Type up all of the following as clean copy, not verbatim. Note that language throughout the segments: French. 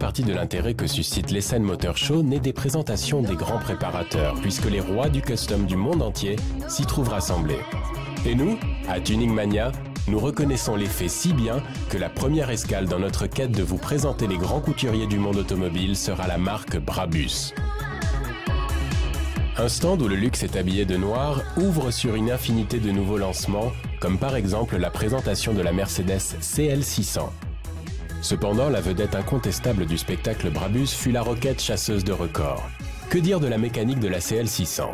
partie de l'intérêt que suscite l'Essen Motor Show naît des présentations des grands préparateurs, puisque les rois du custom du monde entier s'y trouvent rassemblés. Et nous, à Tuning Mania, nous reconnaissons les faits si bien que la première escale dans notre quête de vous présenter les grands couturiers du monde automobile sera la marque Brabus. Un stand où le luxe est habillé de noir ouvre sur une infinité de nouveaux lancements, comme par exemple la présentation de la Mercedes CL600. Cependant, la vedette incontestable du spectacle Brabus fut la roquette chasseuse de records. Que dire de la mécanique de la CL600?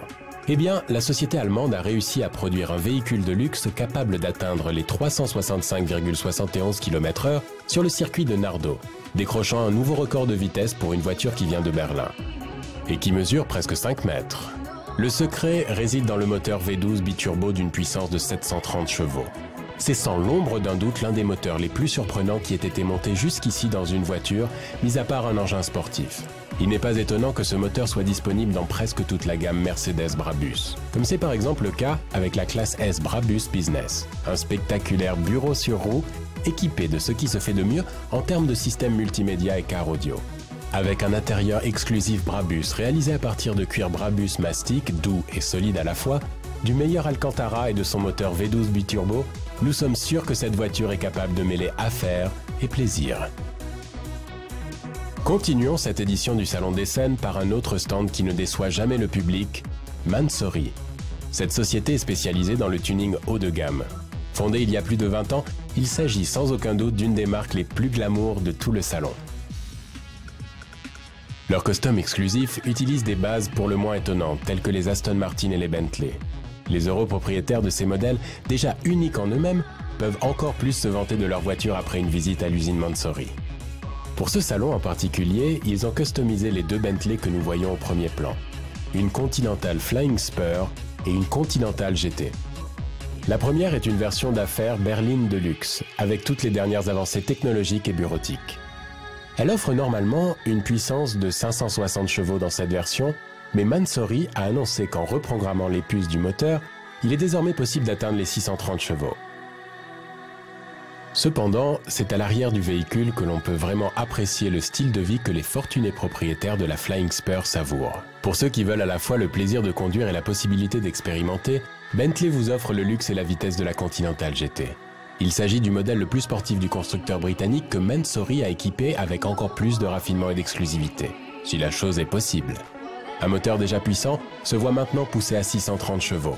Eh bien, la société allemande a réussi à produire un véhicule de luxe capable d'atteindre les 365,71 km/h sur le circuit de Nardau, décrochant un nouveau record de vitesse pour une voiture qui vient de Berlin, et qui mesure presque 5 mètres. Le secret réside dans le moteur V12 biturbo d'une puissance de 730 chevaux. C'est sans l'ombre d'un doute l'un des moteurs les plus surprenants qui ait été monté jusqu'ici dans une voiture, mis à part un engin sportif. Il n'est pas étonnant que ce moteur soit disponible dans presque toute la gamme Mercedes Brabus, comme c'est par exemple le cas avec la classe S Brabus Business, un spectaculaire bureau sur roue équipé de ce qui se fait de mieux en termes de système multimédia et car audio. Avec un intérieur exclusif Brabus réalisé à partir de cuir Brabus mastic, doux et solide à la fois, du meilleur Alcantara et de son moteur V12 biturbo, nous sommes sûrs que cette voiture est capable de mêler affaires et plaisir. Continuons cette édition du Salon d'Essen par un autre stand qui ne déçoit jamais le public, Mansory. Cette société est spécialisée dans le tuning haut de gamme. Fondée il y a plus de 20 ans, il s'agit sans aucun doute d'une des marques les plus glamour de tout le salon. Leurs costumes exclusifs utilisent des bases pour le moins étonnantes, telles que les Aston Martin et les Bentley. Les heureux propriétaires de ces modèles, déjà uniques en eux-mêmes, peuvent encore plus se vanter de leur voiture après une visite à l'usine Mansory. Pour ce salon en particulier, ils ont customisé les deux Bentley que nous voyons au premier plan. Une Continental Flying Spur et une Continental GT. La première est une version d'affaires berline de luxe, avec toutes les dernières avancées technologiques et bureautiques. Elle offre normalement une puissance de 560 chevaux dans cette version, mais Mansory a annoncé qu'en reprogrammant les puces du moteur, il est désormais possible d'atteindre les 630 chevaux. Cependant, c'est à l'arrière du véhicule que l'on peut vraiment apprécier le style de vie que les fortunés propriétaires de la Flying Spur savourent. Pour ceux qui veulent à la fois le plaisir de conduire et la possibilité d'expérimenter, Bentley vous offre le luxe et la vitesse de la Continental GT. Il s'agit du modèle le plus sportif du constructeur britannique que Mansory a équipé avec encore plus de raffinement et d'exclusivité, si la chose est possible. Un moteur déjà puissant se voit maintenant poussé à 630 chevaux.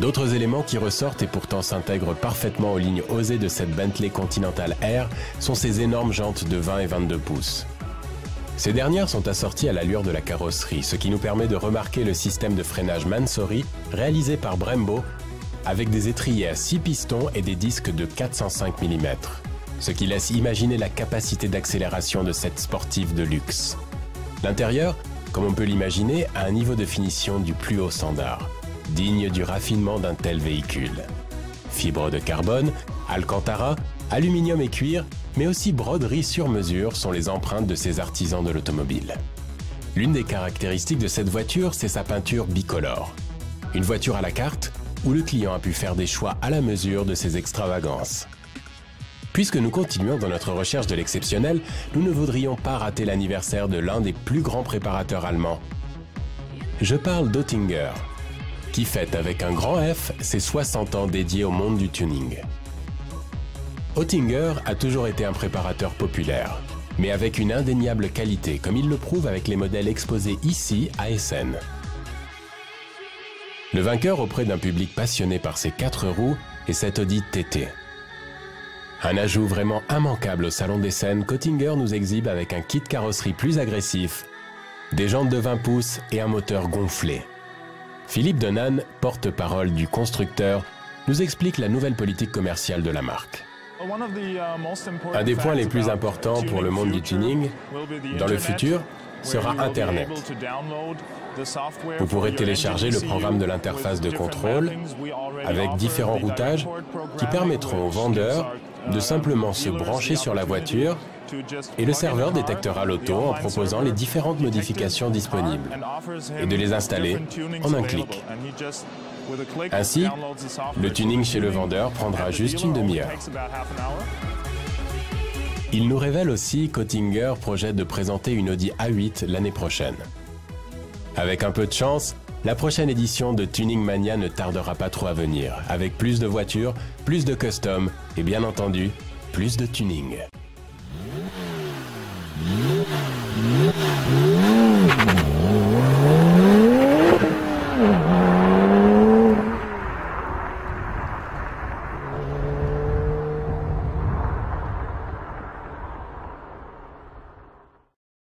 D'autres éléments qui ressortent et pourtant s'intègrent parfaitement aux lignes osées de cette Bentley Continental R sont ses énormes jantes de 20 et 22 pouces. Ces dernières sont assorties à l'allure de la carrosserie, ce qui nous permet de remarquer le système de freinage Mansory réalisé par Brembo avec des étriers à 6 pistons et des disques de 405 mm, ce qui laisse imaginer la capacité d'accélération de cette sportive de luxe. L'intérieur, comme on peut l'imaginer, a un niveau de finition du plus haut standard, digne du raffinement d'un tel véhicule. Fibres de carbone, Alcantara, aluminium et cuir, mais aussi broderie sur mesure sont les empreintes de ces artisans de l'automobile. L'une des caractéristiques de cette voiture, c'est sa peinture bicolore. Une voiture à la carte, où le client a pu faire des choix à la mesure de ses extravagances. Puisque nous continuons dans notre recherche de l'exceptionnel, nous ne voudrions pas rater l'anniversaire de l'un des plus grands préparateurs allemands. Je parle d'Oettinger, qui fête avec un grand F ses 60 ans dédiés au monde du tuning. Oettinger a toujours été un préparateur populaire, mais avec une indéniable qualité, comme il le prouve avec les modèles exposés ici à Essen. Le vainqueur auprès d'un public passionné par ses 4 roues est cet Audi TT. Un ajout vraiment immanquable au salon d'Essen qu'Oettinger nous exhibe avec un kit carrosserie plus agressif, des jantes de 20 pouces et un moteur gonflé. Philippe Donnan, porte-parole du constructeur, nous explique la nouvelle politique commerciale de la marque. Un des points les plus importants pour le monde du tuning, dans le futur, sera Internet. Vous pourrez télécharger le programme de l'interface de contrôle avec différents routages qui permettront aux vendeurs de simplement se brancher sur la voiture et le serveur détectera l'auto en proposant les différentes modifications disponibles et de les installer en un clic. Ainsi, le tuning chez le vendeur prendra juste une demi-heure. Il nous révèle aussi qu'Oettinger projette de présenter une Audi A8 l'année prochaine. Avec un peu de chance, la prochaine édition de Tuning Mania ne tardera pas trop à venir, avec plus de voitures, plus de custom et bien entendu, plus de tuning.